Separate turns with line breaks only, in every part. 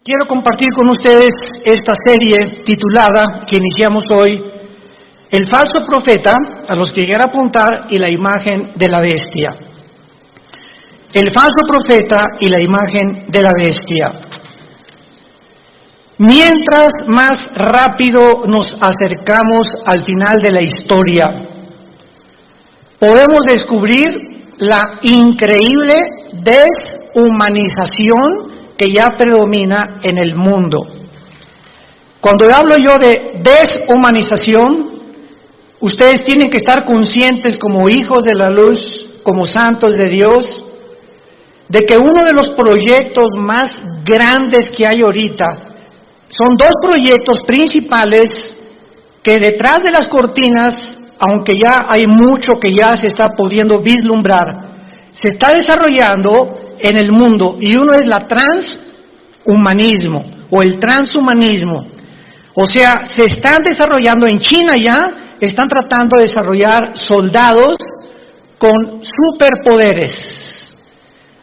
Quiero compartir con ustedes esta serie titulada, que iniciamos hoy, El falso profeta, a los que llegan a apuntar, y la imagen de la bestia. El falso profeta y la imagen de la bestia. Mientras más rápido nos acercamos al final de la historia, podemos descubrir la increíble deshumanización que ya predomina en el mundo. Cuando hablo yo de deshumanización, ustedes tienen que estar conscientes como hijos de la luz, como santos de Dios, de que uno de los proyectos más grandes que hay ahorita son dos proyectos principales que detrás de las cortinas, aunque ya hay mucho que ya se está pudiendo vislumbrar, se está desarrollando en el mundo, y uno es la transhumanismo o el transhumanismo. O sea, se están desarrollando en China ya, están tratando de desarrollar soldados con superpoderes.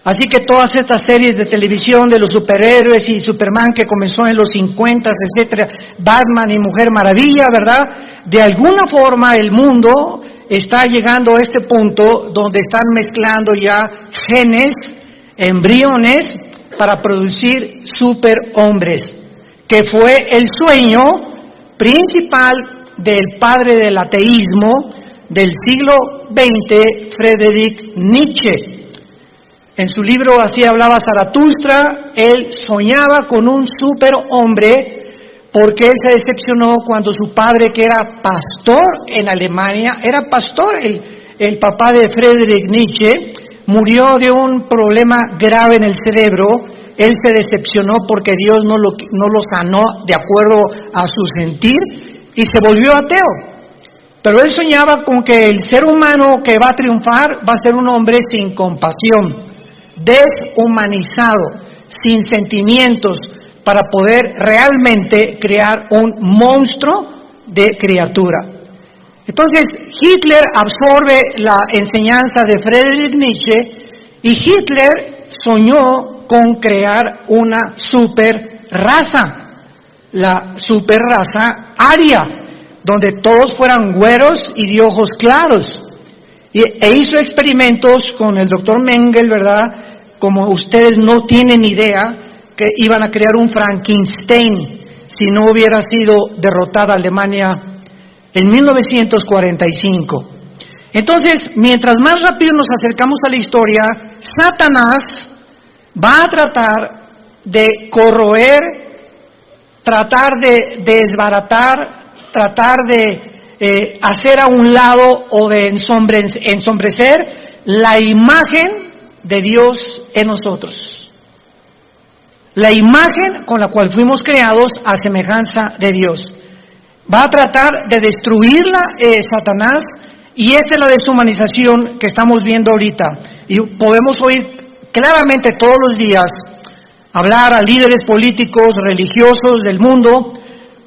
Así que todas estas series de televisión de los superhéroes y Superman que comenzó en los 50, etcétera, Batman y Mujer Maravilla, ¿verdad? De alguna forma el mundo está llegando a este punto donde están mezclando ya genes, embriones, para producir superhombres, que fue el sueño principal del padre del ateísmo del siglo XX, Friedrich Nietzsche. En su libro Así hablaba Zaratustra, él soñaba con un superhombre porque él se decepcionó cuando su padre, que era pastor en Alemania, era pastor, el papá de Friedrich Nietzsche, murió de un problema grave en el cerebro. Él se decepcionó porque Dios no lo sanó de acuerdo a su sentir y se volvió ateo. Pero él soñaba con que el ser humano que va a triunfar va a ser un hombre sin compasión, deshumanizado, sin sentimientos, para poder realmente crear un monstruo de criatura. Entonces, Hitler absorbe la enseñanza de Friedrich Nietzsche y Hitler soñó con crear una super raza, la super raza aria, donde todos fueran güeros y de ojos claros. E hizo experimentos con el doctor Mengele, ¿verdad? Como ustedes no tienen idea, que iban a crear un Frankenstein si no hubiera sido derrotada Alemania en 1945. Entonces, mientras más rápido nos acercamos a la historia, Satanás va a tratar de corroer, tratar de desbaratar, tratar de hacer a un lado o de ensombrecer la imagen de Dios en nosotros. La imagen con la cual fuimos creados a semejanza de Dios. Va a tratar de destruirla Satanás, y esta es la deshumanización que estamos viendo ahorita. Y podemos oír claramente todos los días hablar a líderes políticos, religiosos del mundo,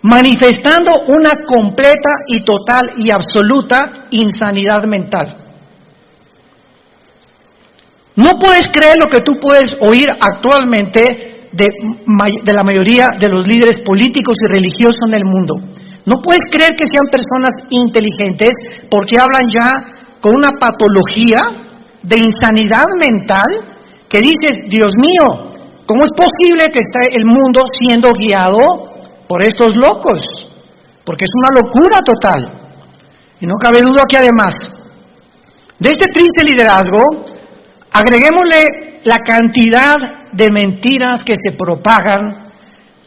manifestando una completa y total y absoluta insanidad mental. No puedes creer lo que tú puedes oír actualmente de la mayoría de los líderes políticos y religiosos en el mundo. No puedes creer que sean personas inteligentes porque hablan ya con una patología de insanidad mental que dices, Dios mío, ¿cómo es posible que esté el mundo siendo guiado por estos locos? Porque es una locura total. Y no cabe duda que además de este triste liderazgo, agreguémosle la cantidad de mentiras que se propagan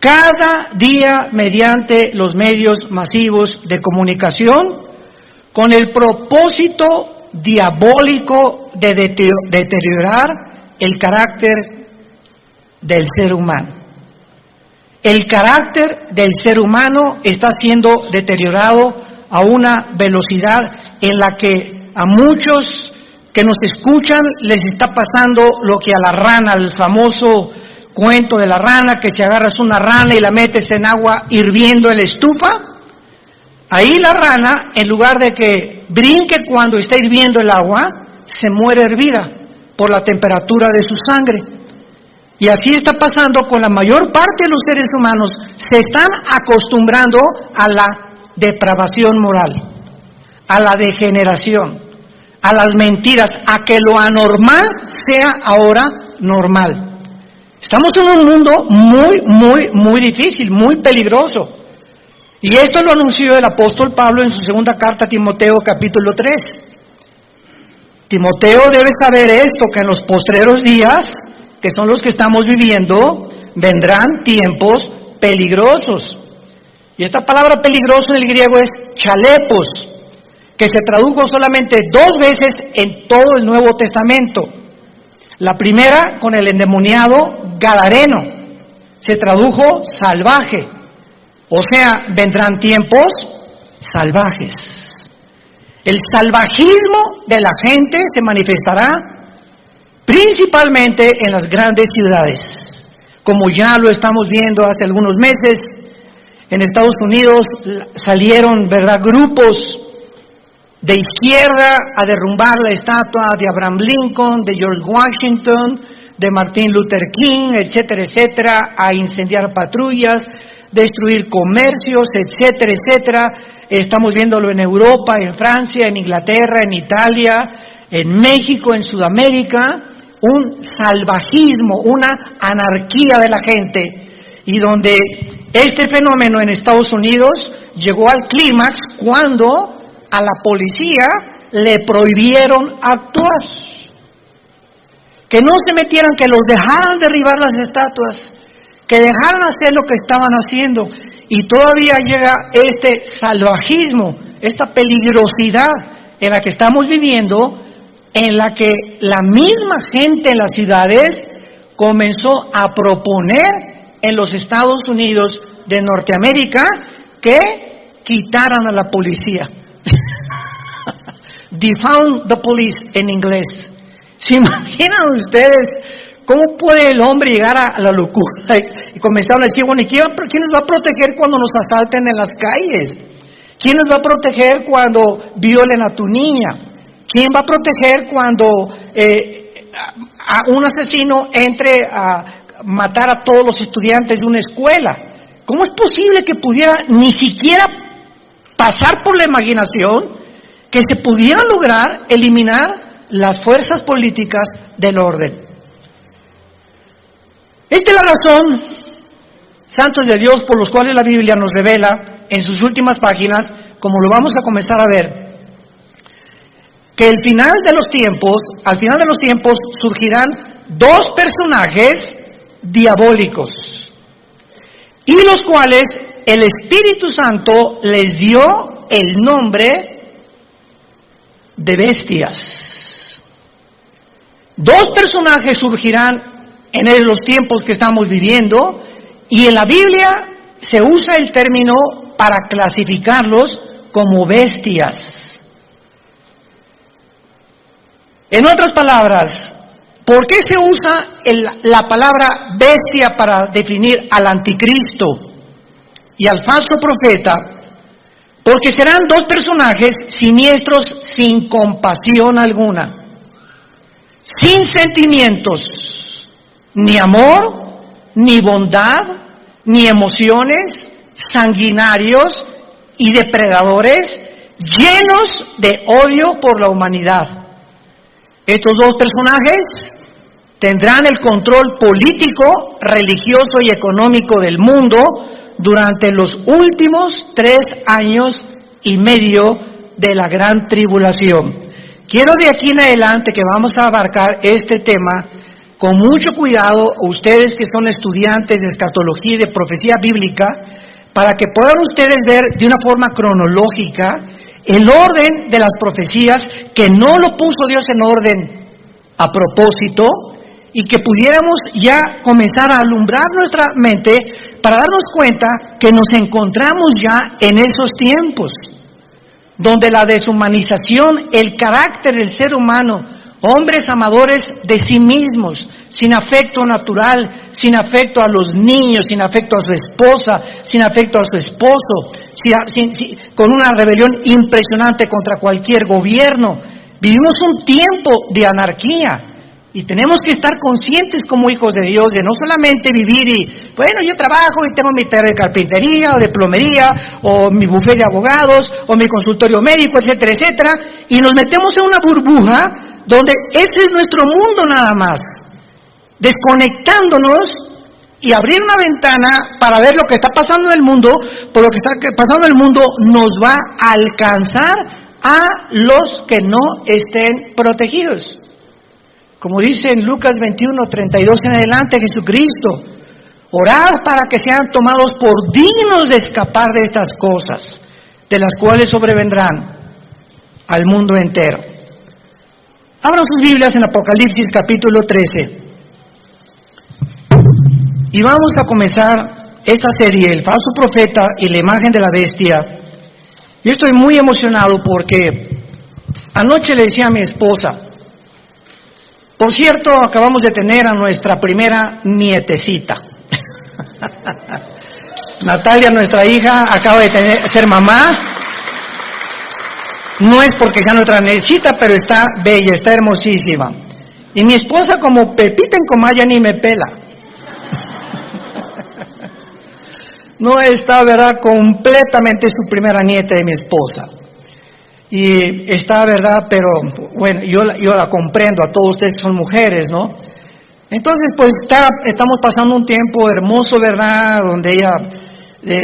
cada día mediante los medios masivos de comunicación, con el propósito diabólico de deteriorar el carácter del ser humano. El carácter del ser humano está siendo deteriorado a una velocidad en la que a muchos que nos escuchan les está pasando lo que a la rana, el famoso cuento de la rana, que si agarras una rana y la metes en agua hirviendo en la estufa, ahí la rana, en lugar de que brinque cuando está hirviendo el agua, se muere hervida por la temperatura de su sangre. Y así está pasando con la mayor parte de los seres humanos. Se están acostumbrando a la depravación moral, a la degeneración, a las mentiras, a que lo anormal sea ahora normal. Estamos en un mundo muy difícil, muy peligroso. Y esto lo anunció el apóstol Pablo en su segunda carta a Timoteo, capítulo 3. Timoteo debe saber esto, que en los postreros días, que son los que estamos viviendo, vendrán tiempos peligrosos. Y esta palabra peligroso en el griego es chalepos, que se tradujo solamente 2 veces en todo el Nuevo Testamento. La primera con el endemoniado gadareno, se tradujo salvaje, o sea, vendrán tiempos salvajes. El salvajismo de la gente se manifestará principalmente en las grandes ciudades, como ya lo estamos viendo hace algunos meses. En Estados Unidos salieron, ¿verdad?, grupos de izquierda a derrumbar la estatua de Abraham Lincoln, de George Washington, de Martin Luther King, etcétera, etcétera, a incendiar patrullas, destruir comercios, etcétera, etcétera. Estamos viéndolo en Europa, en Francia, en Inglaterra, en Italia, en México, en Sudamérica, un salvajismo, una anarquía de la gente, y donde este fenómeno en Estados Unidos llegó al clímax cuando a la policía le prohibieron actuar, que no se metieran, que los dejaran derribar las estatuas, que dejaran hacer lo que estaban haciendo. Y todavía llega este salvajismo, esta peligrosidad en la que estamos viviendo, en la que la misma gente en las ciudades comenzó a proponer en los Estados Unidos de Norteamérica que quitaran a la policía. Defund the police en inglés. ¿Se imaginan ustedes cómo puede el hombre llegar a la locura? Y comenzaron a decir, bueno, ¿y quién nos va a proteger cuando nos asalten en las calles? ¿Quién nos va a proteger cuando violen a tu niña? ¿Quién va a proteger cuando a un asesino entre a matar a todos los estudiantes de una escuela? ¿Cómo es posible que pudiera ni siquiera pasar por la imaginación que se pudiera lograr eliminar las fuerzas políticas del orden? Esta es la razón, santos de Dios, por los cuales la Biblia nos revela en sus últimas páginas, como lo vamos a comenzar a ver, que al final de los tiempos surgirán 2 personajes diabólicos, y los cuales el Espíritu Santo les dio el nombre de bestias. 2 personajes surgirán en los tiempos que estamos viviendo, y en la Biblia se usa el término para clasificarlos como bestias. En otras palabras, ¿por qué se usa la palabra bestia para definir al anticristo y al falso profeta? Porque serán 2 personajes siniestros, sin compasión alguna, sin sentimientos, ni amor, ni bondad, ni emociones, sanguinarios y depredadores, llenos de odio por la humanidad. Estos 2 personajes tendrán el control político, religioso y económico del mundo durante los últimos 3 años y medio de la gran tribulación. Quiero de aquí en adelante que vamos a abarcar este tema con mucho cuidado, ustedes que son estudiantes de escatología y de profecía bíblica, para que puedan ustedes ver de una forma cronológica el orden de las profecías, que no lo puso Dios en orden a propósito, y que pudiéramos ya comenzar a alumbrar nuestra mente para darnos cuenta que nos encontramos ya en esos tiempos, donde la deshumanización, el carácter del ser humano, hombres amadores de sí mismos, sin afecto natural, sin afecto a los niños, sin afecto a su esposa, sin afecto a su esposo, con una rebelión impresionante contra cualquier gobierno. Vivimos un tiempo de anarquía, Y tenemos que estar conscientes como hijos de Dios de no solamente vivir y, bueno, yo trabajo y tengo mi taller de carpintería o de plomería o mi bufete de abogados o mi consultorio médico, etcétera, etcétera, y nos metemos en una burbuja donde ese es nuestro mundo nada más, desconectándonos y abrir una ventana para ver lo que está pasando en el mundo, por lo que está pasando en el mundo nos va a alcanzar a los que no estén protegidos. Como dice en Lucas 21, 32 en adelante, Jesucristo, orad para que sean tomados por dignos de escapar de estas cosas, de las cuales sobrevendrán al mundo entero. Abran sus Biblias en Apocalipsis capítulo 13. Y vamos a comenzar esta serie, el falso profeta y la imagen de la bestia. Yo estoy muy emocionado porque anoche le decía a mi esposa, por cierto, acabamos de tener a nuestra primera nietecita. Natalia, nuestra hija, acaba de ser mamá. No es porque sea nuestra nietecita, pero está bella, está hermosísima. Y mi esposa, como Pepita en Comaya, ni me pela. No está, ¿verdad?, completamente su primera nieta de mi esposa. Y está, ¿verdad?, pero bueno, yo la comprendo, a todos ustedes que son mujeres, ¿no? Entonces, pues estamos pasando un tiempo hermoso, ¿verdad?, donde ella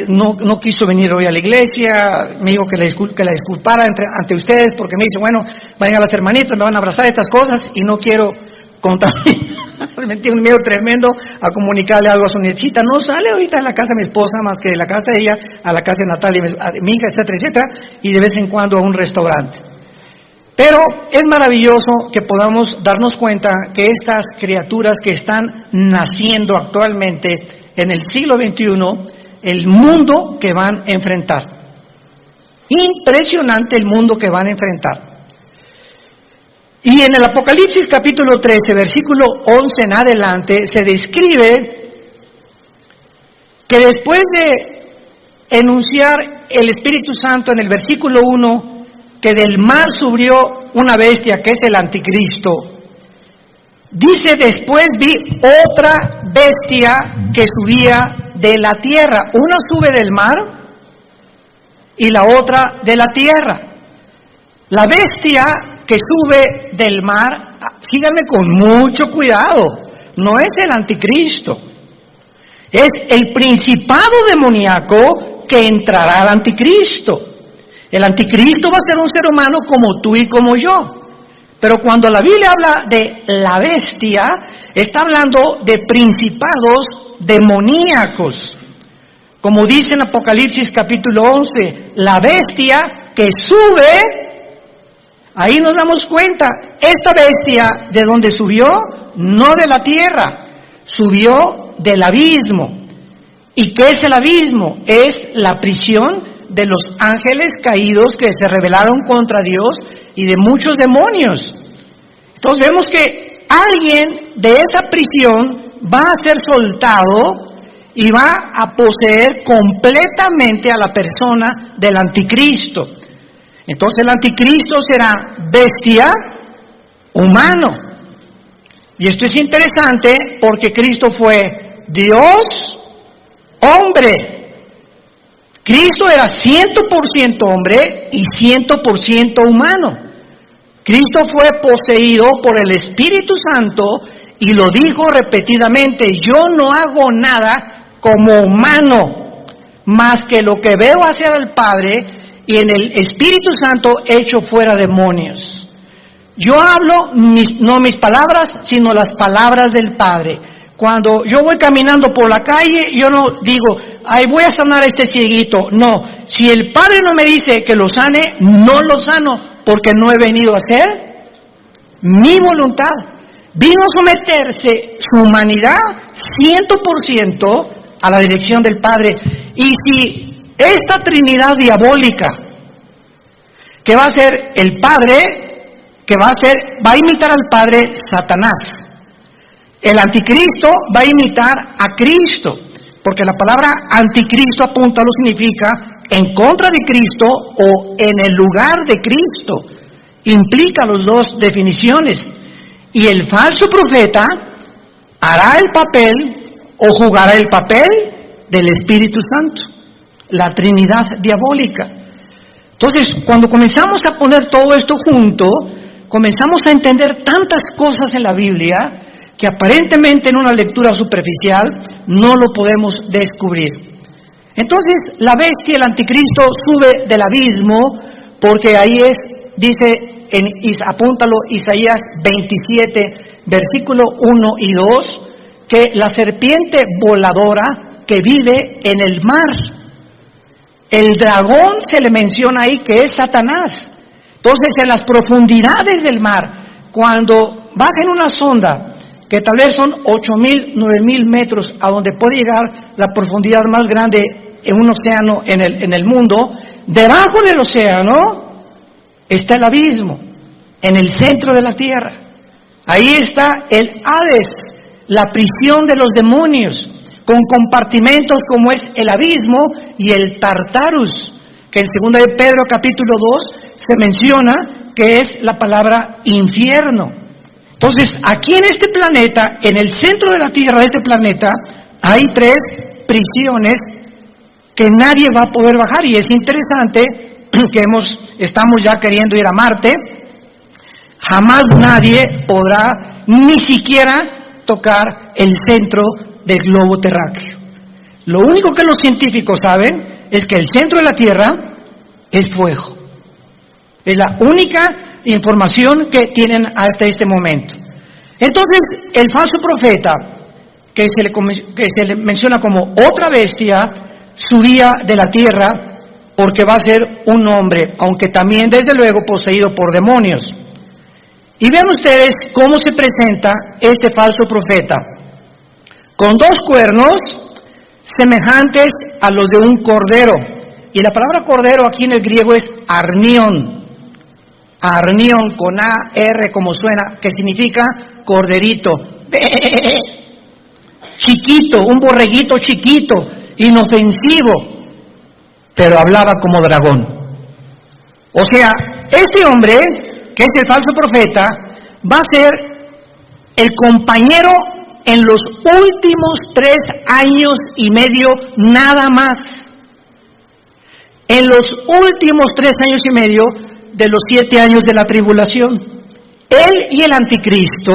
no quiso venir hoy a la iglesia, me dijo que la disculpara ante ustedes, porque me dice, bueno, vayan a las hermanitas, me van a abrazar estas cosas, y no quiero contaminar. Me tiene un miedo tremendo a comunicarle algo a su nietecita. No sale ahorita de la casa de mi esposa más que de la casa de ella a la casa de Natalia, mi hija, etcétera, etcétera, y de vez en cuando a un restaurante. Pero es maravilloso que podamos darnos cuenta que estas criaturas que están naciendo actualmente en el siglo XXI, el mundo que van a enfrentar. Impresionante el mundo que van a enfrentar. Y en el Apocalipsis capítulo 13, versículo 11 en adelante, se describe que después de enunciar el Espíritu Santo en el versículo 1, que del mar subió una bestia que es el anticristo, dice después vi otra bestia que subía de la tierra. Una sube del mar y la otra de la tierra. La bestia que sube del mar, síganme con mucho cuidado, no es el anticristo, es el principado demoníaco que entrará al anticristo. El anticristo va a ser un ser humano como tú y como yo, pero cuando la Biblia habla de la bestia, está hablando de principados demoníacos, como dice en Apocalipsis capítulo 11, la bestia que sube. Ahí nos damos cuenta, esta bestia, ¿de dónde subió? No de la tierra, subió del abismo. ¿Y qué es el abismo? Es la prisión de los ángeles caídos que se rebelaron contra Dios y de muchos demonios. Entonces vemos que alguien de esa prisión va a ser soltado y va a poseer completamente a la persona del anticristo. Entonces el anticristo será bestia humano. Y esto es interesante porque Cristo fue Dios, hombre. Cristo era 100% hombre y 100% humano. Cristo fue poseído por el Espíritu Santo y lo dijo repetidamente, yo no hago nada como humano, más que lo que veo hacer al Padre, y en el Espíritu Santo echo fuera demonios. Yo hablo no mis palabras, sino las palabras del Padre. Cuando yo voy caminando por la calle, yo no digo, ay, voy a sanar a este cieguito. No, si el Padre no me dice que lo sane, no lo sano, porque no he venido a hacer mi voluntad. Vino a someterse su humanidad 100% a la dirección del Padre. Y si esta Trinidad diabólica, que va a ser el Padre, va a imitar al Padre Satanás. El anticristo va a imitar a Cristo, porque la palabra anticristo apunta, lo significa en contra de Cristo o en el lugar de Cristo. Implica las dos definiciones. Y el falso profeta hará el papel o jugará el papel del Espíritu Santo, la Trinidad diabólica. Entonces, cuando comenzamos a poner todo esto junto, comenzamos a entender tantas cosas en la Biblia que aparentemente en una lectura superficial no lo podemos descubrir. Entonces, la bestia, el anticristo, sube del abismo, porque ahí dice, apúntalo, Isaías 27, versículo 1 y 2, que la serpiente voladora que vive en el mar. El dragón se le menciona ahí que es Satanás. Entonces, en las profundidades del mar, cuando bajen una sonda, que tal vez son 8,000, 9,000 metros, a donde puede llegar la profundidad más grande en un océano en el mundo, debajo del océano está el abismo, en el centro de la tierra. Ahí está el Hades, la prisión de los demonios, con compartimentos como es el abismo y el Tartarus, que en 2 de Pedro capítulo 2 se menciona que es la palabra infierno. Entonces, aquí en este planeta, en el centro de la Tierra de este planeta, hay 3 prisiones que nadie va a poder bajar, y es interesante que estamos ya queriendo ir a Marte. Jamás nadie podrá ni siquiera tocar el centro del globo terráqueo. Lo único que los científicos saben es que el centro de la Tierra es fuego. Es la única información que tienen hasta este momento. Entonces, el falso profeta, que se le menciona como otra bestia, subía de la tierra porque va a ser un hombre, aunque también desde luego poseído por demonios. Y vean ustedes cómo se presenta este falso profeta, con 2 cuernos semejantes a los de un cordero. Y la palabra cordero aquí en el griego es arnión. Arnión con A-R como suena, que significa corderito. Chiquito, un borreguito chiquito, inofensivo, pero hablaba como dragón. O sea, este hombre, que es el falso profeta, va a ser el compañero en los últimos 3 años y medio, nada más. En los últimos 3 años y medio de los 7 años de la tribulación. Él y el anticristo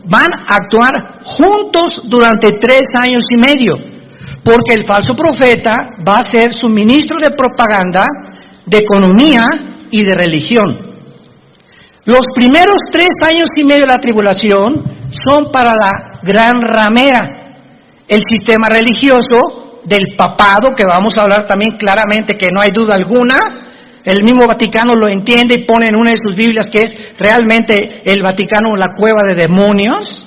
van a actuar juntos durante 3 años y medio, porque el falso profeta va a ser su ministro de propaganda, de economía y de religión. Los primeros 3 años y medio de la tribulación son para la gran ramera, el sistema religioso del papado, que vamos a hablar también claramente, que no hay duda alguna. El mismo Vaticano lo entiende y pone en una de sus Biblias que es realmente el Vaticano la cueva de demonios,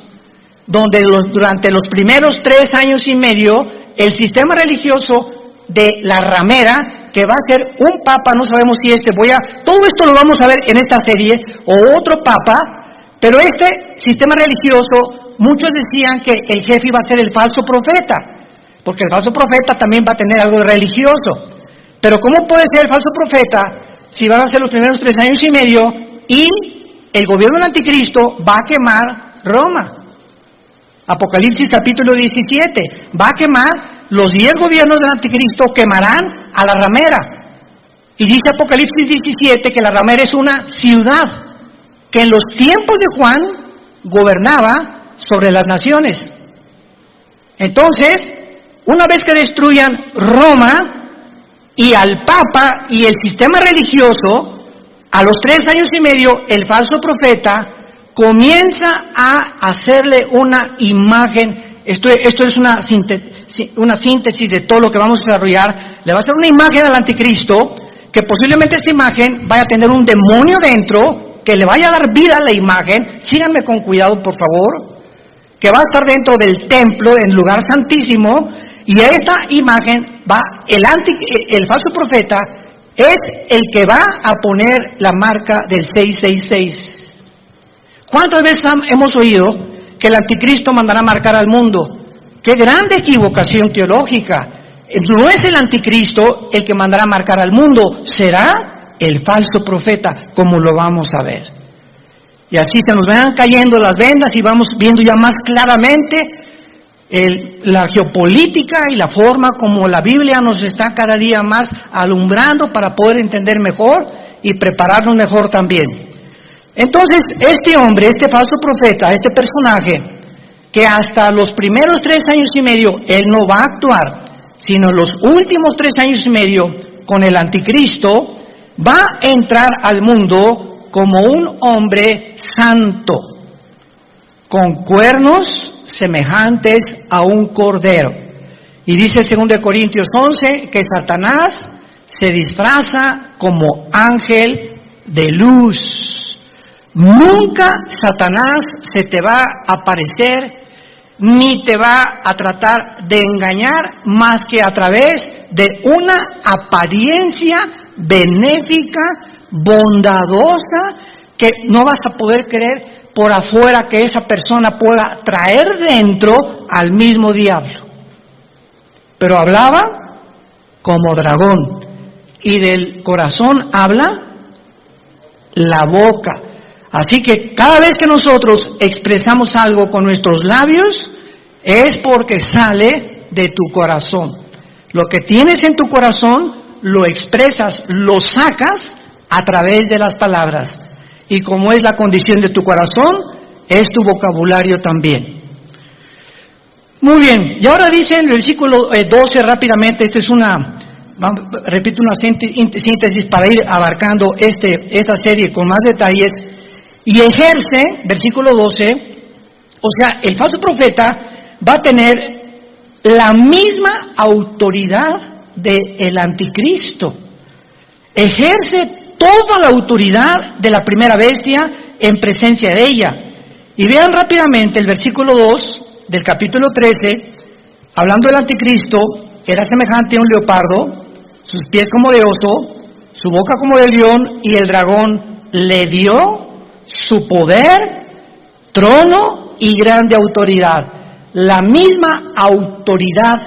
donde durante los primeros 3 años y medio el sistema religioso de la ramera, que va a ser un papa, no sabemos si todo esto lo vamos a ver en esta serie, o otro papa, pero este sistema religioso, muchos decían que el jefe iba a ser el falso profeta, porque el falso profeta también va a tener algo de religioso. Pero ¿cómo puede ser el falso profeta si van a ser los primeros 3 años y medio y el gobierno del anticristo va a quemar Roma? Apocalipsis capítulo 17, va a quemar, los 10 gobiernos del anticristo quemarán a la ramera. Y dice Apocalipsis 17 que la ramera es una ciudad que en los tiempos de Juan gobernaba sobre las naciones. Entonces, una vez que destruyan Roma y al Papa y el sistema religioso, a los 3 años y medio, el falso profeta comienza a hacerle una imagen. Esto es una síntesis de todo lo que vamos a desarrollar. Le va a hacer una imagen al anticristo, que posiblemente esta imagen vaya a tener un demonio dentro, que le vaya a dar vida a la imagen. Síganme con cuidado, por favor. Que va a estar dentro del templo, en el lugar santísimo, y a esta imagen el falso profeta es el que va a poner la marca del 666. ¿Cuántas veces hemos oído que el anticristo mandará marcar al mundo? ¡Qué grande equivocación teológica! No es el anticristo el que mandará marcar al mundo, será el falso profeta, como lo vamos a ver. Y así se nos van cayendo las vendas y vamos viendo ya más claramente la geopolítica y la forma como la Biblia nos está cada día más alumbrando para poder entender mejor y prepararnos mejor también. Entonces, este hombre, este falso profeta, este personaje, que hasta los primeros 3 años y medio él no va a actuar, sino los últimos 3 años y medio con el anticristo, va a entrar al mundo como un hombre santo, con cuernos semejantes a un cordero. Y dice 2 Corintios 11 que Satanás se disfraza como ángel de luz. Nunca Satanás se te va a aparecer ni te va a tratar de engañar más que a través de una apariencia benéfica, bondadosa, que no vas a poder creer por afuera que esa persona pueda traer dentro al mismo diablo. Pero hablaba como dragón, y del corazón habla la boca. Así que cada vez que nosotros expresamos algo con nuestros labios, es porque sale de tu corazón. Lo que tienes en tu corazón, lo expresas, lo sacas a través de las palabras. Y como es la condición de tu corazón, es tu vocabulario también. Muy bien, y ahora dice en el versículo 12 rápidamente, repito una síntesis para ir abarcando esta serie con más detalles. Y ejerce, versículo 12, o sea, el falso profeta va a tener la misma autoridad del anticristo. Ejerce toda la autoridad de la primera bestia en presencia de ella. Y vean rápidamente el versículo 2 del capítulo 13, hablando del anticristo, era semejante a un leopardo, sus pies como de oso, su boca como de león, y el dragón le dio su poder, trono y grande autoridad. La misma autoridad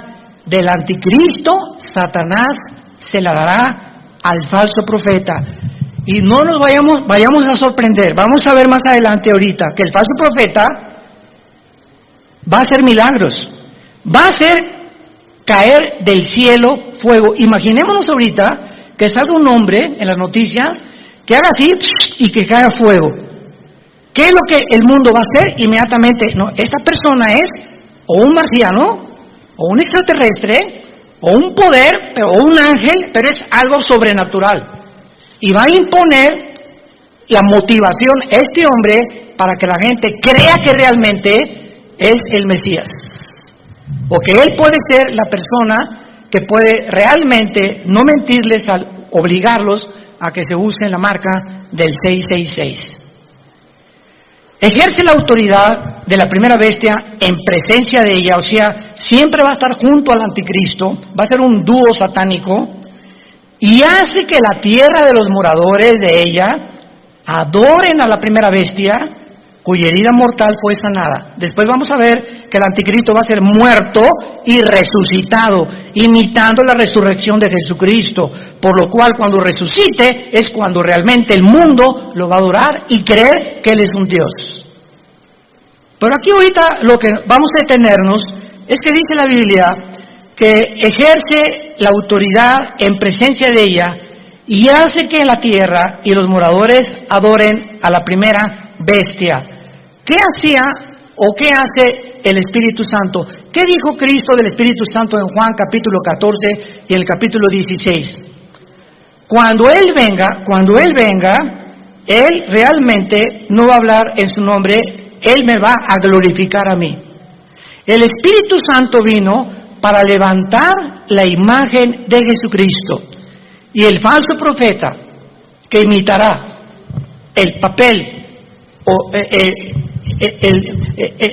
del anticristo, Satanás se la dará al falso profeta. Y no nos vayamos a sorprender. Vamos a ver más adelante ahorita que el falso profeta va a hacer milagros, va a hacer caer del cielo fuego. Imaginémonos ahorita que salga un hombre en las noticias que haga así y que caiga fuego. ¿Qué es lo que el mundo va a hacer inmediatamente? No, esta persona es o un marciano, o un extraterrestre, o un poder, o un ángel, pero es algo sobrenatural. Y va a imponer la motivación a este hombre para que la gente crea que realmente es el Mesías. O que él puede ser la persona que puede realmente no mentirles al obligarlos a que se usen la marca del 666. Ejerce la autoridad de la primera bestia en presencia de ella, o sea, siempre va a estar junto al anticristo, va a ser un dúo satánico, y hace que la tierra de los moradores de ella adoren a la primera bestia, cuya herida mortal fue sanada. Después vamos a ver que el anticristo va a ser muerto y resucitado, imitando la resurrección de Jesucristo, por lo cual cuando resucite es cuando realmente el mundo lo va a adorar y creer que Él es un Dios. Pero aquí ahorita lo que vamos a detenernos es que dice la Biblia que ejerce la autoridad en presencia de ella y hace que la tierra y los moradores adoren a la primera bestia. ¿Qué hacía o qué hace el Espíritu Santo? ¿Qué dijo Cristo del Espíritu Santo en Juan capítulo 14 y en el capítulo 16? Cuando Él venga, Él realmente no va a hablar en su nombre, Él me va a glorificar a mí. El Espíritu Santo vino para levantar la imagen de Jesucristo. Y el falso profeta que imitará el papel o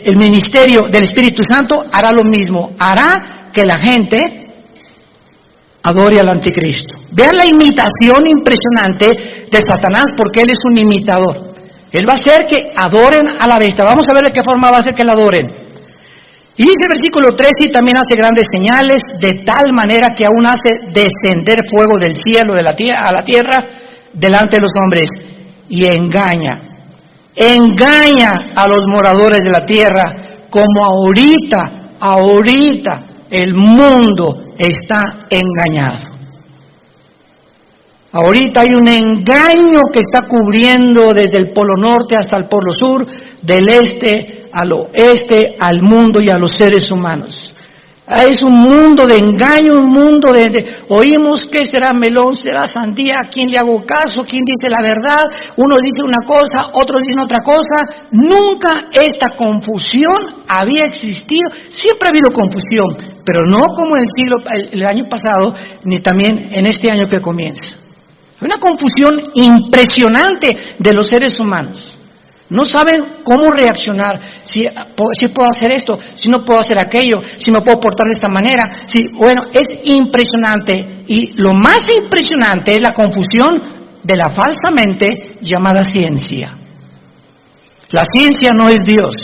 el ministerio del Espíritu Santo hará lo mismo, hará que la gente adore al anticristo. Vean la imitación impresionante de Satanás, porque él es un imitador. Él va a hacer que adoren a la bestia. Vamos a ver de qué forma va a hacer que la adoren. Y dice el versículo 13, y también hace grandes señales, de tal manera que aún hace descender fuego del cielo a la tierra delante de los hombres, y engaña. engaña a los moradores de la tierra, como ahorita el mundo está engañado. Ahorita hay un engaño que está cubriendo desde el polo norte hasta el polo sur, del este al oeste, al mundo y a los seres humanos. Es un mundo de engaño, un mundo oímos que será melón, será sandía, ¿a quién le hago caso? ¿Quién dice la verdad? Uno dice una cosa, otros dicen otra cosa. Nunca esta confusión había existido. Siempre ha habido confusión, pero no como el año pasado, ni también en este año que comienza. Hay una confusión impresionante de los seres humanos. No saben cómo reaccionar, si puedo hacer esto, si no puedo hacer aquello, si me puedo portar de esta manera. Bueno, es impresionante, y lo más impresionante es la confusión de la falsa mente llamada ciencia. La ciencia no es Dios,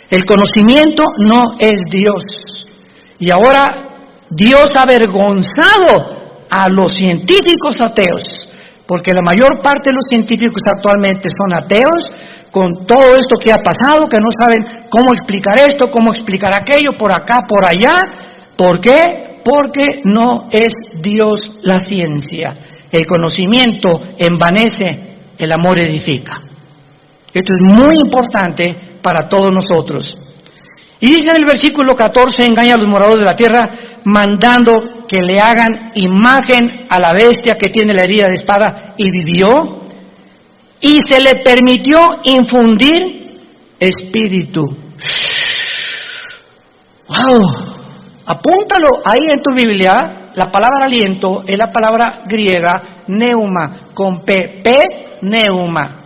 el conocimiento no es Dios, y ahora Dios ha avergonzado a los científicos ateos, porque la mayor parte de los científicos actualmente son ateos, con todo esto que ha pasado, que no saben cómo explicar esto, cómo explicar aquello, por acá, por allá. ¿Por qué? Porque no es Dios la ciencia. El conocimiento envanece, el amor edifica. Esto es muy importante para todos nosotros. Y dice en el versículo 14, engaña a los moradores de la tierra, mandando que le hagan imagen a la bestia que tiene la herida de espada y vivió, y se le permitió infundir espíritu. ¡Wow! Apúntalo ahí en tu Biblia. La palabra aliento es la palabra griega neuma, con P, neuma,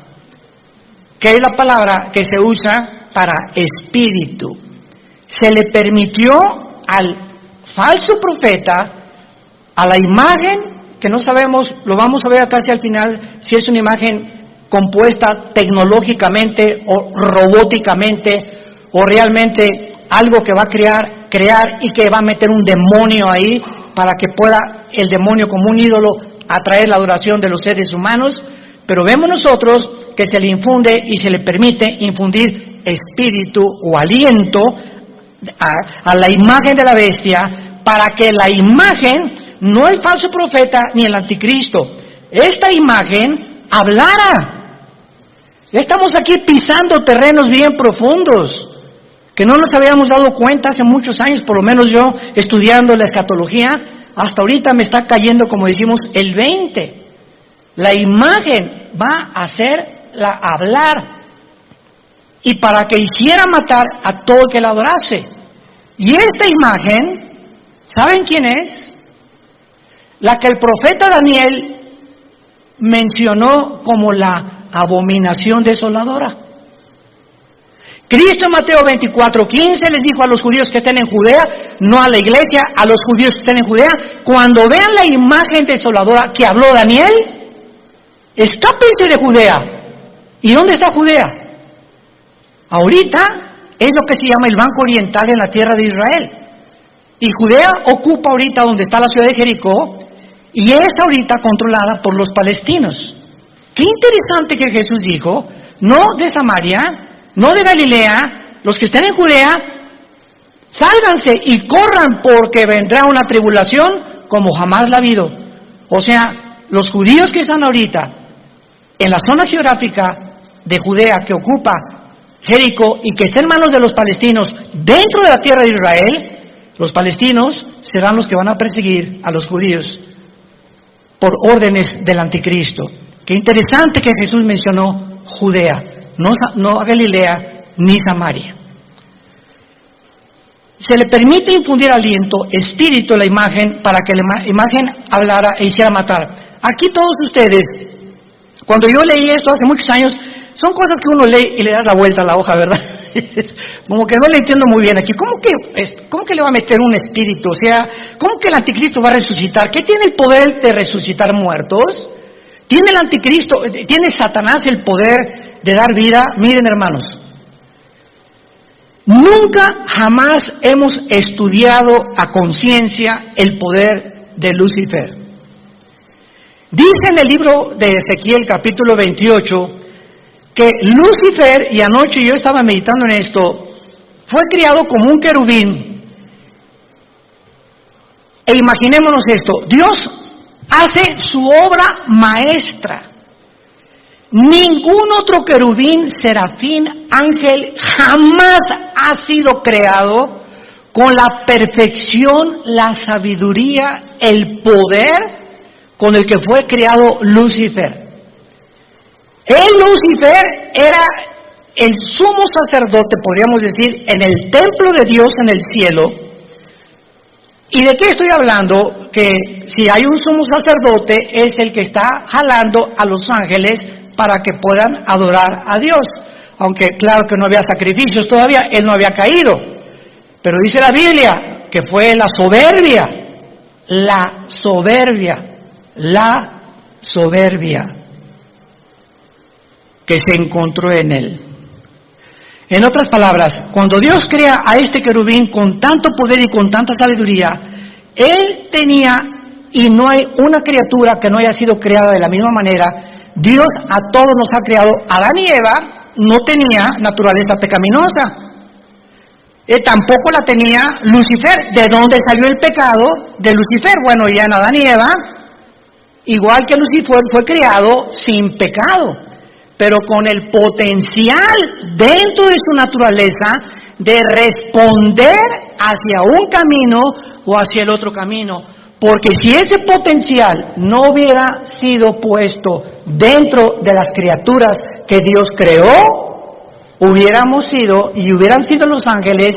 que es la palabra que se usa para espíritu. Se le permitió al falso profeta, a la imagen, que no sabemos, lo vamos a ver casi al final, si es una imagen compuesta tecnológicamente o robóticamente, o realmente algo que va a crear y que va a meter un demonio ahí, para que pueda el demonio como un ídolo atraer la adoración de los seres humanos. Pero vemos nosotros que se le infunde y se le permite infundir espíritu o aliento a la imagen de la bestia, para que la imagen, no el falso profeta ni el anticristo, esta imagen hablara. Estamos aquí pisando terrenos bien profundos, que no nos habíamos dado cuenta hace muchos años, por lo menos yo estudiando la escatología, hasta ahorita me está cayendo, como decimos, el 20. La imagen va a hacerla hablar, y para que hiciera matar a todo el que la adorase. Y esta imagen, ¿saben quién es? La que el profeta Daniel mencionó como la abominación desoladora. Cristo en Mateo 24:15 les dijo a los judíos que estén en Judea, no a la iglesia, a los judíos que estén en Judea, cuando vean la imagen desoladora que habló Daniel, escápense de Judea. ¿Y dónde está Judea? Ahorita es lo que se llama el Banco Oriental en la tierra de Israel. Y Judea ocupa ahorita donde está la ciudad de Jericó, y es ahorita controlada por los palestinos. Qué interesante que Jesús dijo, no de Samaria, no de Galilea, los que estén en Judea, sálganse y corran, porque vendrá una tribulación como jamás la ha habido. O sea, los judíos que están ahorita en la zona geográfica de Judea que ocupa Jericó y que está en manos de los palestinos dentro de la tierra de Israel, los palestinos serán los que van a perseguir a los judíos por órdenes del anticristo. Qué interesante que Jesús mencionó Judea, no Galilea ni Samaria. Se le permite infundir aliento, espíritu a la imagen, para que la imagen hablara e hiciera matar. Aquí todos ustedes, cuando yo leí esto hace muchos años, son cosas que uno lee y le da la vuelta a la hoja, ¿verdad? Como que no le entiendo muy bien aquí. ¿Cómo que le va a meter un espíritu? O sea, ¿cómo que el anticristo va a resucitar? ¿Qué tiene el poder de resucitar muertos? ¿Tiene el anticristo, tiene Satanás el poder de dar vida? Miren, hermanos, nunca jamás hemos estudiado a conciencia el poder de Lucifer. Dice en el libro de Ezequiel capítulo 28 que Lucifer, y anoche yo estaba meditando en esto, fue criado como un querubín. E imaginémonos esto, Dios hace su obra maestra. Ningún otro querubín, serafín, ángel jamás ha sido creado con la perfección, la sabiduría, el poder con el que fue creado Lucifer. Lucifer era el sumo sacerdote, podríamos decir, en el templo de Dios en el cielo. ¿Y de qué estoy hablando? Que si hay un sumo sacerdote, es el que está jalando a los ángeles para que puedan adorar a Dios. Aunque claro que no había sacrificios todavía, él no había caído. Pero dice la Biblia que fue la soberbia que se encontró en él. En otras palabras, cuando Dios crea a este querubín con tanto poder y con tanta sabiduría, él tenía, y no hay una criatura que no haya sido creada de la misma manera. Dios a todos nos ha creado. Adán y Eva no tenía naturaleza pecaminosa. Tampoco la tenía Lucifer. ¿De dónde salió el pecado de Lucifer? Bueno, ya en Adán y Eva, igual que Lucifer, fue creado sin pecado, pero con el potencial dentro de su naturaleza de responder hacia un camino o hacia el otro camino. Porque si ese potencial no hubiera sido puesto dentro de las criaturas que Dios creó, hubiéramos sido, y hubieran sido los ángeles,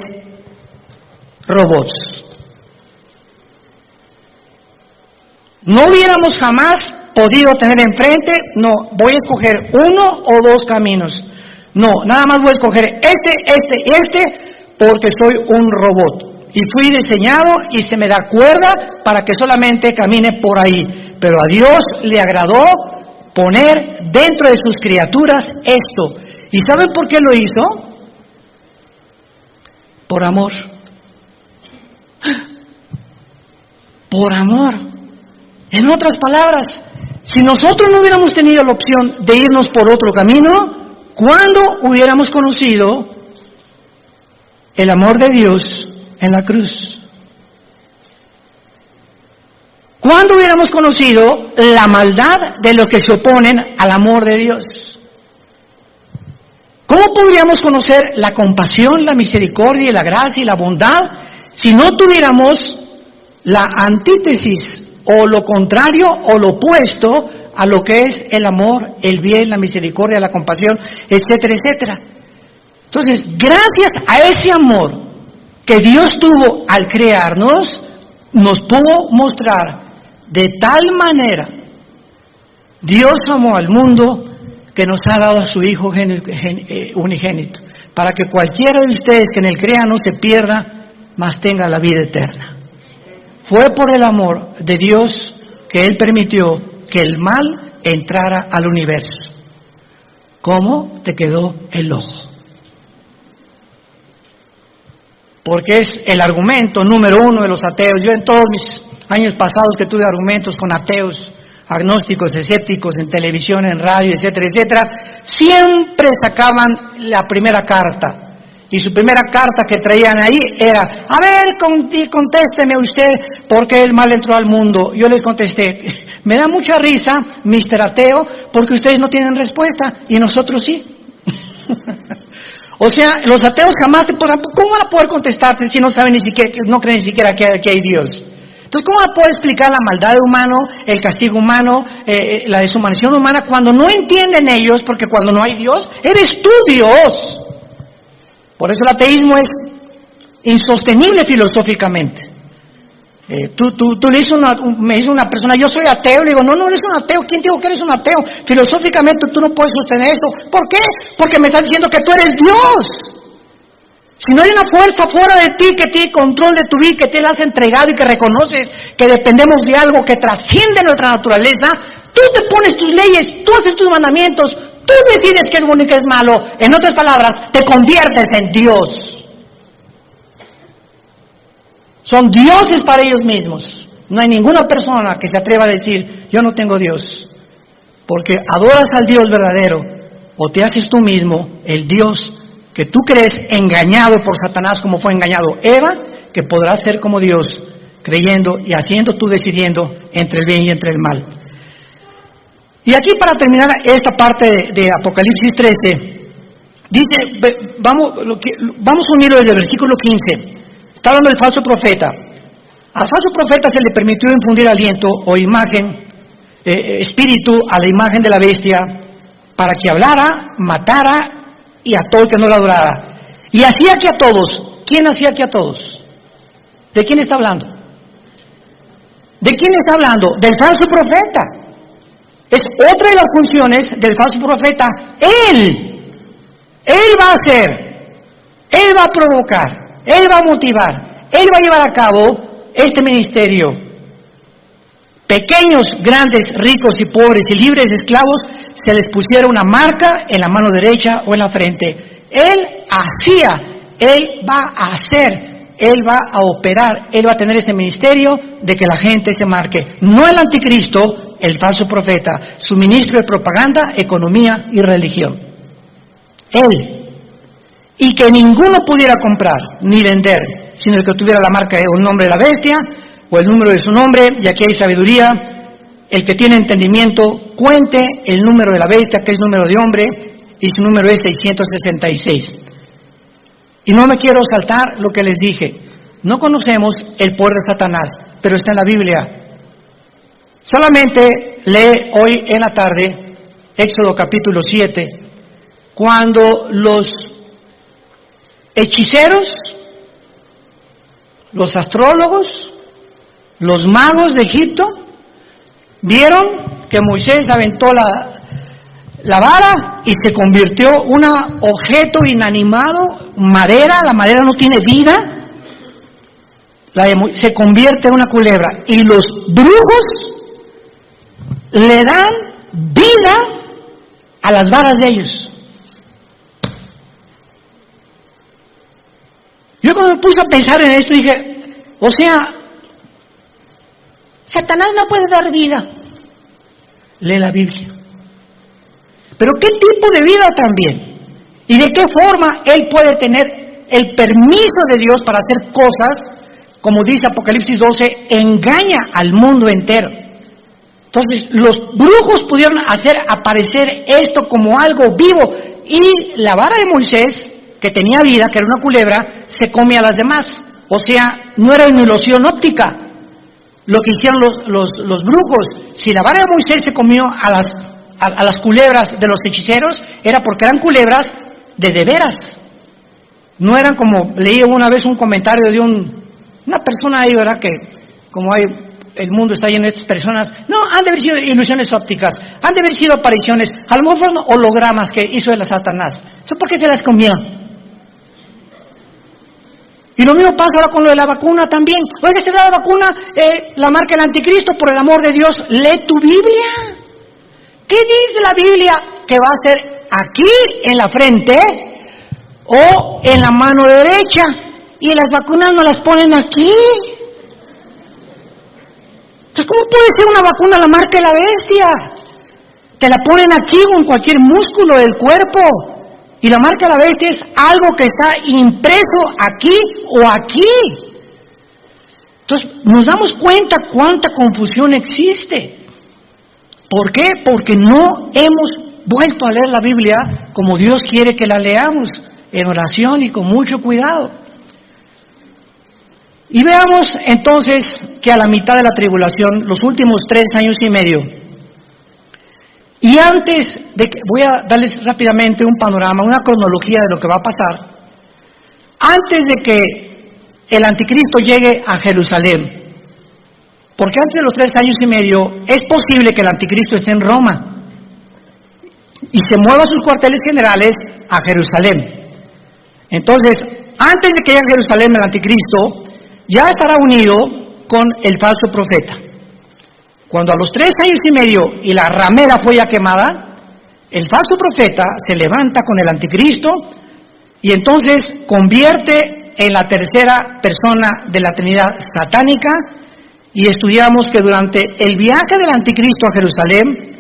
robots. No hubiéramos jamás podido tener enfrente, no, voy a escoger uno o dos caminos. No, nada más voy a escoger este, porque soy un robot. Y fui diseñado y se me da cuerda para que solamente camine por ahí. Pero a Dios le agradó poner dentro de sus criaturas esto. ¿Y saben por qué lo hizo? Por amor. Por amor. En otras palabras, si nosotros no hubiéramos tenido la opción de irnos por otro camino, ¿cuándo hubiéramos conocido el amor de Dios en la cruz? ¿Cuándo hubiéramos conocido la maldad de los que se oponen al amor de Dios? ¿Cómo podríamos conocer la compasión, la misericordia, la gracia y la bondad si no tuviéramos la antítesis o lo contrario o lo opuesto a lo que es el amor, el bien, la misericordia, la compasión, etcétera, etcétera? Entonces, gracias a ese amor que Dios tuvo al crearnos, nos pudo mostrar de tal manera, Dios amó al mundo que nos ha dado a su Hijo unigénito, para que cualquiera de ustedes que en él crea no se pierda, mas tenga la vida eterna. Fue por el amor de Dios que Él permitió que el mal entrara al universo. ¿Cómo te quedó el ojo? Porque es el argumento número uno de los ateos. Yo en todos mis años pasados que tuve argumentos con ateos, agnósticos, escépticos, en televisión, en radio, etcétera, etcétera, siempre sacaban la primera carta. Y su primera carta que traían ahí era: a ver, contésteme usted, ¿por qué el mal entró al mundo? Yo les contesté: me da mucha risa, Mr. Ateo, porque ustedes no tienen respuesta, y nosotros sí. O sea, los ateos jamás te podrán, ¿cómo van a poder contestarte si no saben ni siquiera, no creen ni siquiera que hay Dios? Entonces, ¿cómo van a poder explicar la maldad humana, el castigo humano, la deshumanización humana, cuando no entienden ellos? Porque cuando no hay Dios, eres tú Dios. Por eso el ateísmo es insostenible filosóficamente. Tú le dices me dice una persona: yo soy ateo. Le digo: no eres un ateo. ¿Quién dijo que eres un ateo? Filosóficamente tú no puedes sostener eso. ¿Por qué? Porque me estás diciendo que tú eres Dios. Si no hay una fuerza fuera de ti que tiene control de tu vida, que te la has entregado y que reconoces que dependemos de algo que trasciende nuestra naturaleza, tú te pones tus leyes, tú haces tus mandamientos, tú decides qué es bueno y qué es malo. En otras palabras, te conviertes en Dios. Son dioses para ellos mismos. No hay ninguna persona que se atreva a decir: yo no tengo Dios. Porque adoras al Dios verdadero, o te haces tú mismo el Dios que tú crees, engañado por Satanás como fue engañado Eva, que podrás ser como Dios, creyendo y haciendo tú decidiendo entre el bien y entre el mal. Y aquí, para terminar esta parte de Apocalipsis 13, dice, vamos a unirlo desde el versículo 15. Está hablando del falso profeta. Al falso profeta se le permitió infundir aliento o imagen, espíritu a la imagen de la bestia, para que hablara, matara y a todo el que no la adorara. Y hacía que a todos. ¿Quién hacía que a todos? ¿De quién está hablando? ¿De quién está hablando? Del falso profeta. Es otra de las funciones del falso profeta. Él va a hacer, él va a provocar, él va a motivar, él va a llevar a cabo este ministerio. Pequeños, grandes, ricos y pobres y libres de esclavos, se les pusiera una marca en la mano derecha o en la frente. Él hacía, él va a hacer, él va a operar, él va a tener ese ministerio de que la gente se marque. No el anticristo, el falso profeta, su ministro de propaganda, economía y religión. Él. Y que ninguno pudiera comprar ni vender, sino el que tuviera la marca o el nombre de la bestia o el número de su nombre. Y aquí hay sabiduría. El que tiene entendimiento, cuente el número de la bestia, que es número de hombre, y su número es 666. Y no me quiero saltar lo que les dije. No conocemos el poder de Satanás, pero está en la Biblia. Solamente lee hoy en la tarde Éxodo capítulo 7, cuando los hechiceros, los astrólogos, los magos de Egipto vieron que Moisés aventó la vara y se convirtió un objeto inanimado, madera, la madera no tiene vida, se convierte en una culebra, y los brujos le dan vida a las varas de ellos. Yo cuando me puse a pensar en esto dije, o sea, Satanás no puede dar vida. Lee la Biblia. Pero ¿qué tipo de vida también? ¿Y de qué forma él puede tener el permiso de Dios para hacer cosas, como dice Apocalipsis 12, engaña al mundo entero? Entonces, los brujos pudieron hacer aparecer esto como algo vivo, y la vara de Moisés, que tenía vida, que era una culebra, se come a las demás. O sea, no era una ilusión óptica lo que hicieron los brujos. Si la vara de Moisés se comió a las culebras de los hechiceros, era porque eran culebras de veras. No eran como, leí una vez un comentario de una persona ahí, ¿verdad? Que como el mundo está lleno de estas personas, no, han de haber sido ilusiones ópticas, han de haber sido apariciones, a lo mejor fueron hologramas que hizo el Satanás. ¿Eso por qué se las comió? Y lo mismo pasa ahora con lo de la vacuna también. Oiga, se da la vacuna, la marca del anticristo, por el amor de Dios, lee tu Biblia. ¿Qué dice la Biblia que va a ser aquí en la frente o en la mano derecha? Y las vacunas no las ponen aquí. Entonces, ¿cómo puede ser una vacuna la marca de la bestia? Te la ponen aquí o en cualquier músculo del cuerpo. Y la marca de la bestia es algo que está impreso aquí o aquí. Entonces, nos damos cuenta cuánta confusión existe. ¿Por qué? Porque no hemos vuelto a leer la Biblia como Dios quiere que la leamos, en oración y con mucho cuidado. Y veamos entonces que a la mitad de la tribulación, los últimos 3 años y medio, y antes de que, voy a darles rápidamente un panorama, una cronología de lo que va a pasar, antes de que el anticristo llegue a Jerusalén, porque antes de los 3 años y medio es posible que el anticristo esté en Roma y se mueva sus cuarteles generales a Jerusalén. Entonces, antes de que llegue a Jerusalén el anticristo, ya estará unido con el falso profeta. Cuando a los 3 años y medio y la ramera fue ya quemada, el falso profeta se levanta con el anticristo y entonces convierte en la tercera persona de la Trinidad satánica. Y estudiamos que durante el viaje del anticristo a Jerusalén,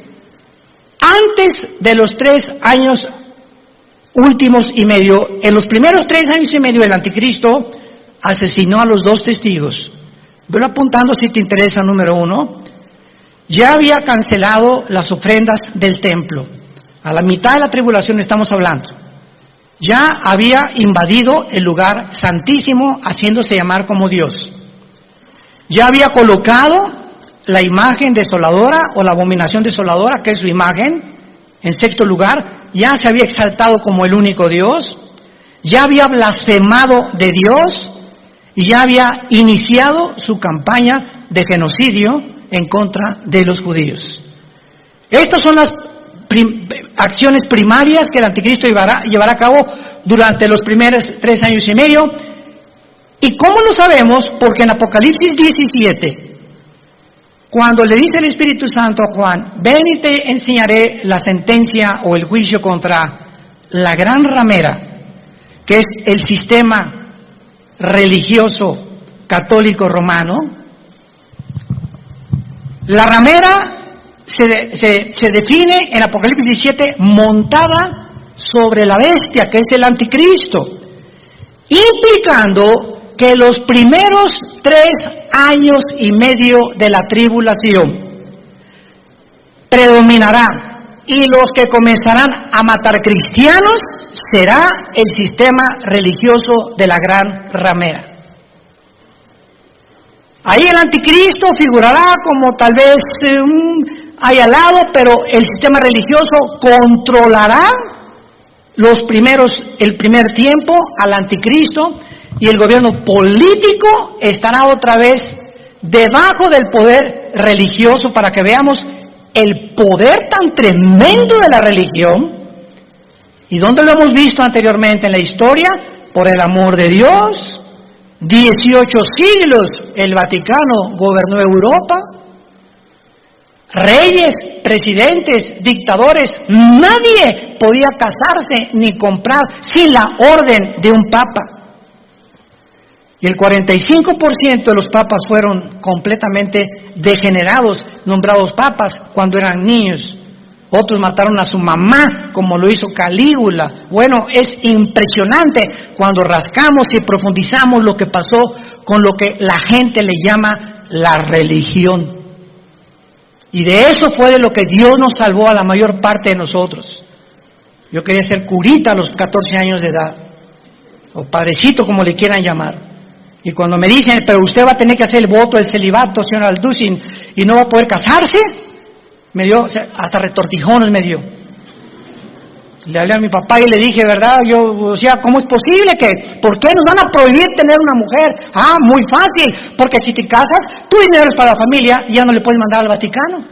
antes de los 3 años últimos y medio, en los primeros 3 años y medio, el anticristo asesinó a los 2 testigos. Velo apuntando si te interesa. Número 1, ya había cancelado las ofrendas del templo. A la mitad de la tribulación estamos hablando. Ya había invadido el lugar santísimo, haciéndose llamar como Dios. Ya había colocado la imagen desoladora o la abominación desoladora, que es su imagen, en 6º lugar. Ya se había exaltado como el único Dios. Ya había blasfemado de Dios y ya había iniciado su campaña de genocidio en contra de los judíos. Estas son las acciones primarias que el anticristo llevará a cabo durante los primeros 3 años y medio. ¿Y cómo lo sabemos? Porque en Apocalipsis 17, cuando le dice el Espíritu Santo a Juan, ven y te enseñaré la sentencia o el juicio contra la gran ramera, que es el sistema religioso católico romano. La ramera se define en Apocalipsis 17 montada sobre la bestia, que es el anticristo, implicando que los primeros 3 años y medio de la tribulación predominará, y los que comenzarán a matar cristianos será el sistema religioso de la gran ramera. Ahí el anticristo figurará como tal vez ahí al lado, pero el sistema religioso controlará el primer tiempo al anticristo, y el gobierno político estará otra vez debajo del poder religioso, para que veamos el poder tan tremendo de la religión. ¿Y dónde lo hemos visto anteriormente en la historia? Por el amor de Dios. 18 siglos el Vaticano gobernó Europa. Reyes, presidentes, dictadores, nadie podía casarse ni comprar sin la orden de un papa. Y el 45% de los papas fueron completamente degenerados, nombrados papas cuando eran niños. Otros mataron a su mamá, como lo hizo Calígula. Bueno, es impresionante cuando rascamos y profundizamos lo que pasó con lo que la gente le llama la religión. Y de eso fue de lo que Dios nos salvó a la mayor parte de nosotros. Yo quería ser curita a los 14 años de edad, o padrecito, como le quieran llamar. Y cuando me dicen, pero usted va a tener que hacer el voto del celibato, señor Alducin, y no va a poder casarse, me dio, hasta retortijones me dio. Le hablé a mi papá y le dije, ¿verdad? ¿Cómo es posible que, por qué nos van a prohibir tener una mujer? Ah, muy fácil, porque si te casas, tu dinero es para la familia y ya no le puedes mandar al Vaticano.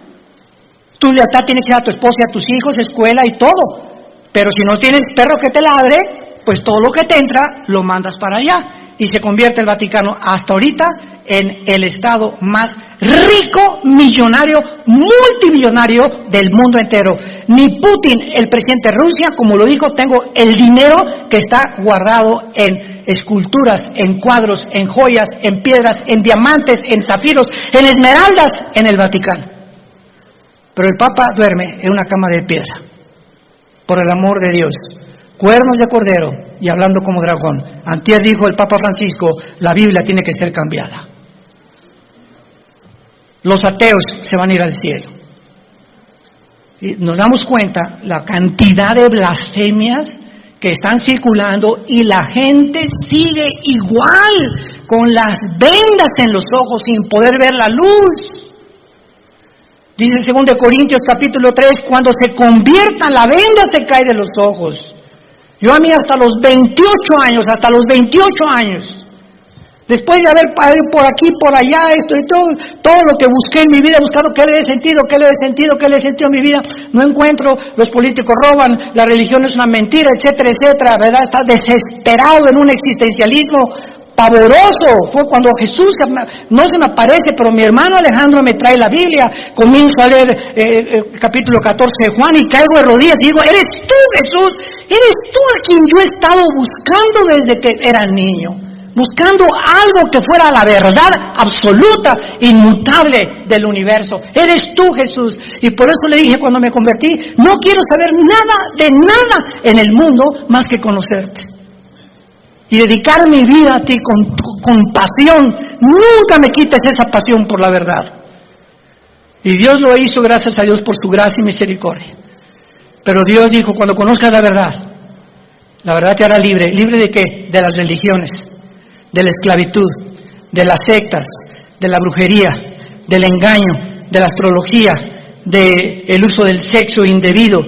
Tu lealtad tiene que ser a tu esposa y a tus hijos, escuela y todo. Pero si no tienes perro que te ladre, pues todo lo que te entra, lo mandas para allá. Y se convierte el Vaticano hasta ahorita en el estado más rico, millonario, multimillonario del mundo entero. Ni Putin, el presidente de Rusia, como lo dijo, tengo el dinero que está guardado en esculturas, en cuadros, en joyas, en piedras, en diamantes, en zafiros, en esmeraldas, en el Vaticano. Pero el Papa duerme en una cama de piedra, por el amor de Dios. Cuernos de cordero y hablando como dragón. Antier dijo el Papa Francisco, la Biblia tiene que ser cambiada. Los ateos se van a ir al cielo. Y nos damos cuenta la cantidad de blasfemias que están circulando y la gente sigue igual, con las vendas en los ojos sin poder ver la luz. Dice 2 Corintios capítulo 3, cuando se conviertan la venda se cae de los ojos. Yo a mí hasta los 28 años, después de haber por aquí, por allá, esto y todo lo que busqué en mi vida, he buscado qué le he sentido a mi vida, no encuentro. Los políticos roban, la religión es una mentira, etcétera, ¿verdad? Está desesperado en un existencialismo pavoroso. Fue cuando Jesús, no se me aparece, pero mi hermano Alejandro me trae la Biblia, comienzo a leer capítulo 14 de Juan y caigo de rodillas y digo, ¿eres tú, Jesús? ¿Eres tú a quien yo he estado buscando desde que era niño? buscando algo que fuera la verdad absoluta, inmutable del universo. Eres tú, Jesús. Y por eso le dije cuando me convertí, no quiero saber nada de nada en el mundo más que conocerte. Y dedicar mi vida a ti con pasión. Nunca me quites esa pasión por la verdad. Y Dios lo hizo, gracias a Dios, por su gracia y misericordia. Pero Dios dijo, cuando conozcas la verdad te hará libre. ¿Libre de qué? De las religiones, de la esclavitud, de las sectas, de la brujería, del engaño, de la astrología, del uso del sexo indebido,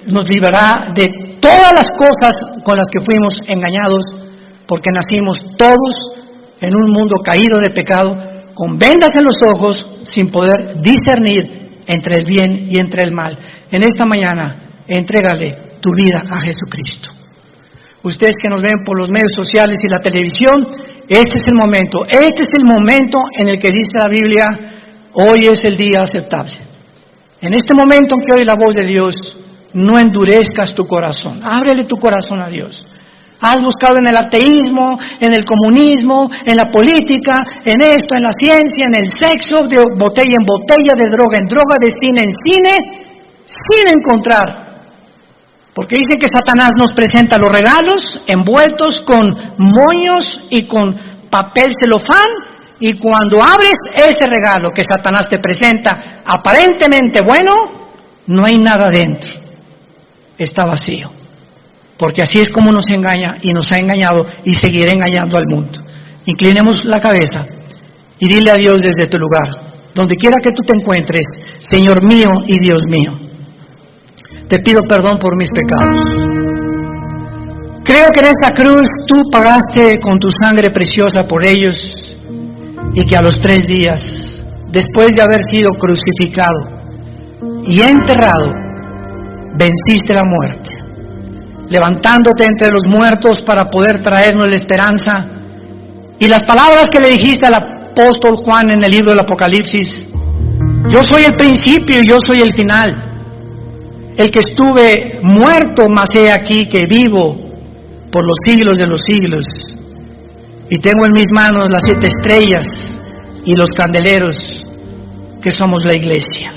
nos librará de todas las cosas con las que fuimos engañados, porque nacimos todos en un mundo caído de pecado, con vendas en los ojos, sin poder discernir entre el bien y entre el mal. En esta mañana, entrégale tu vida a Jesucristo. Ustedes que nos ven por los medios sociales y la televisión, este es el momento en el que dice la Biblia, hoy es el día aceptable. En este momento en que oye la voz de Dios, no endurezcas tu corazón, ábrele tu corazón a Dios. Has buscado en el ateísmo, en el comunismo, en la política, en esto, en la ciencia, en el sexo, de botella en botella, de droga en droga, de cine en cine, sin encontrar. Porque dicen que Satanás nos presenta los regalos envueltos con moños y con papel celofán, y cuando abres ese regalo que Satanás te presenta, aparentemente bueno, no hay nada dentro. Está vacío. Porque así es como nos engaña y nos ha engañado y seguirá engañando al mundo. Inclinemos la cabeza y dile a Dios desde tu lugar, donde quiera que tú te encuentres, Señor mío y Dios mío, te pido perdón por mis pecados. Creo que en esa cruz tú pagaste con tu sangre preciosa por ellos y que a los 3 días, después de haber sido crucificado y enterrado, venciste la muerte, levantándote entre los muertos para poder traernos la esperanza. Y las palabras que le dijiste al apóstol Juan en el libro del Apocalipsis, yo soy el principio y yo soy el final, el que estuve muerto, mas he aquí que vivo por los siglos de los siglos, y tengo en mis manos las 7 estrellas y los candeleros, que somos la iglesia.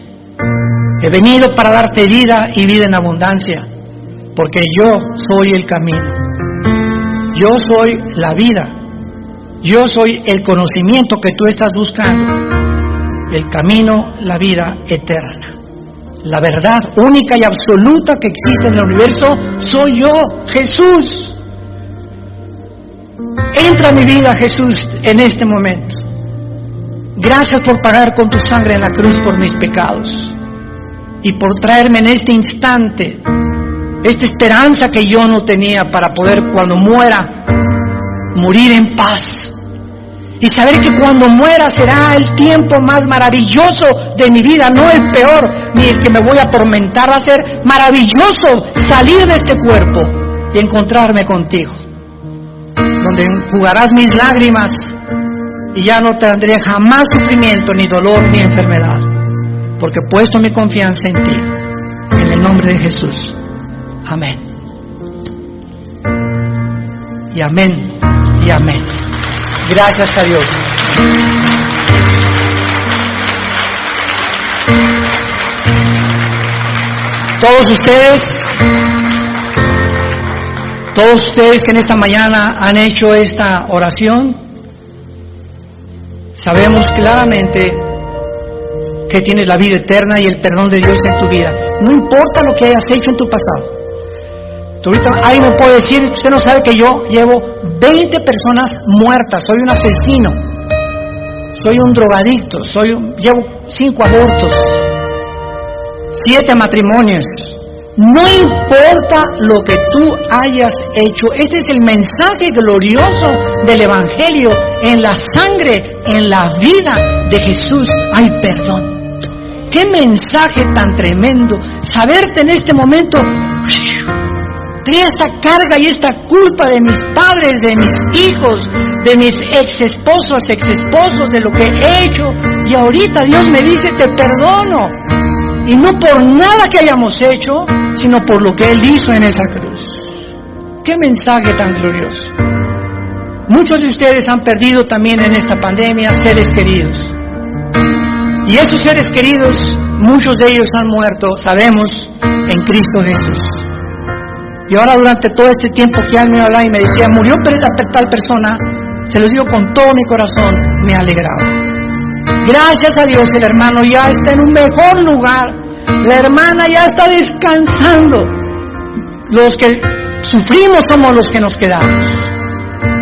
He venido para darte vida y vida en abundancia, porque yo soy el camino, yo soy la vida, yo soy el conocimiento que tú estás buscando, el camino, la vida eterna. La verdad única y absoluta que existe en el universo soy yo, Jesús. Entra a mi vida, Jesús, en este momento. Gracias por pagar con tu sangre en la cruz por mis pecados y por traerme en este instante esta esperanza que yo no tenía para poder cuando muera morir en paz y saber que cuando muera será el tiempo más maravilloso de mi vida, no el peor ni el que me voy a atormentar. Va a ser maravilloso salir de este cuerpo y encontrarme contigo, donde enjugarás mis lágrimas y ya no tendré jamás sufrimiento, ni dolor, ni enfermedad, porque he puesto mi confianza en ti, en el nombre de Jesús. Amén. Y amén. Y amén. Gracias a Dios. Todos ustedes que en esta mañana han hecho esta oración, sabemos claramente que tienes la vida eterna y el perdón de Dios en tu vida. No importa lo que hayas hecho en tu pasado. Tú ahorita alguien me puede decir, usted no sabe que yo llevo 20 personas muertas, soy un asesino, soy un drogadicto, llevo 5 abortos, 7 matrimonios. No importa lo que tú hayas hecho, este es el mensaje glorioso del Evangelio. En la sangre, en la vida de Jesús hay perdón. ¡Qué mensaje tan tremendo! Saberte en este momento, tenía esta carga y esta culpa de mis padres, de mis hijos, de mis exesposos, de lo que he hecho, y ahorita Dios me dice, te perdono. Y no por nada que hayamos hecho, sino por lo que Él hizo en esa cruz. ¡Qué mensaje tan glorioso! Muchos de ustedes han perdido también en esta pandemia seres queridos. Y esos seres queridos, muchos de ellos han muerto, sabemos, en Cristo Jesús. Y ahora durante todo este tiempo que él me hablaba y me decía, murió tal persona, se los digo con todo mi corazón, me alegraba. Gracias a Dios, el hermano ya está en un mejor lugar, la hermana ya está descansando. Los que sufrimos somos los que nos quedamos.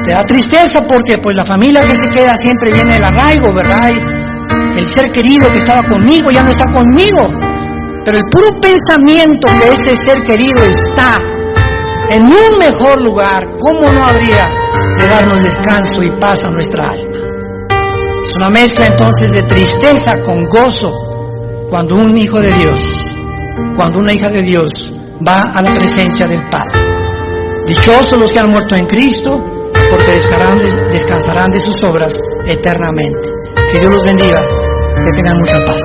Te da tristeza porque pues la familia que se queda siempre viene del arraigo, ¿verdad? Y el ser querido que estaba conmigo ya no está conmigo. Pero el puro pensamiento que ese ser querido está en un mejor lugar, ¿cómo no habría de darnos descanso y paz a nuestra alma? Es una mezcla entonces de tristeza con gozo cuando un hijo de Dios, cuando una hija de Dios va a la presencia del Padre. Dichosos los que han muerto en Cristo, porque descansarán de sus obras eternamente. Que Dios los bendiga, que tengan mucha paz.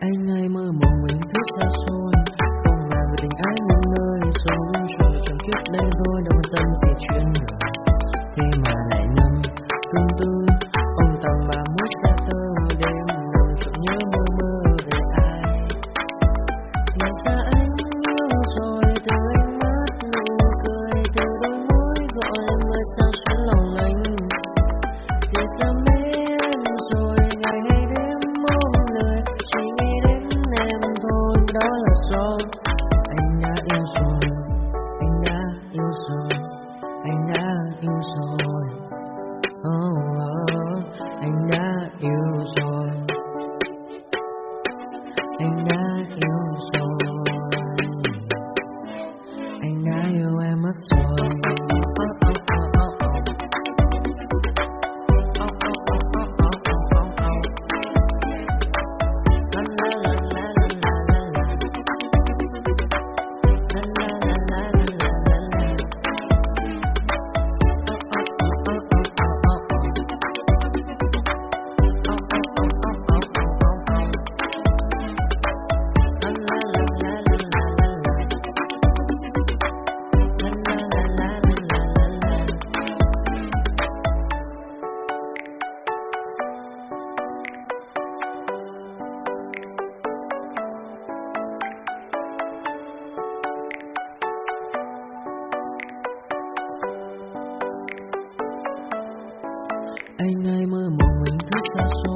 Anh ơi mơ mộng mình thức xa xôi, không ngờ về tình ái muôn nơi sống rồi chẳng kiếp đây thôi đâu quan tâm gì chuyện đời. Thế mà lại nằm tương tư ông tầm bà mút xa tơ đêm nằm trộm nhớ mơ mơ về ai. Mà xa anh yêu rồi từ ánh mắt nụ cười từ đôi môi gọi mưa sao xuyến lòng anh. Thì sao mấy em rồi ngày hay đêm mong lời suy nghĩ đến em thôi, đó là do anh đã yêu rồi, anh đã yêu rồi, anh đã yêu rồi, anh đã yêu rồi, anh đã yêu rồi, anh đã yêu em mất rồi. Anh ơi mơ mộng mình thức xa xôi.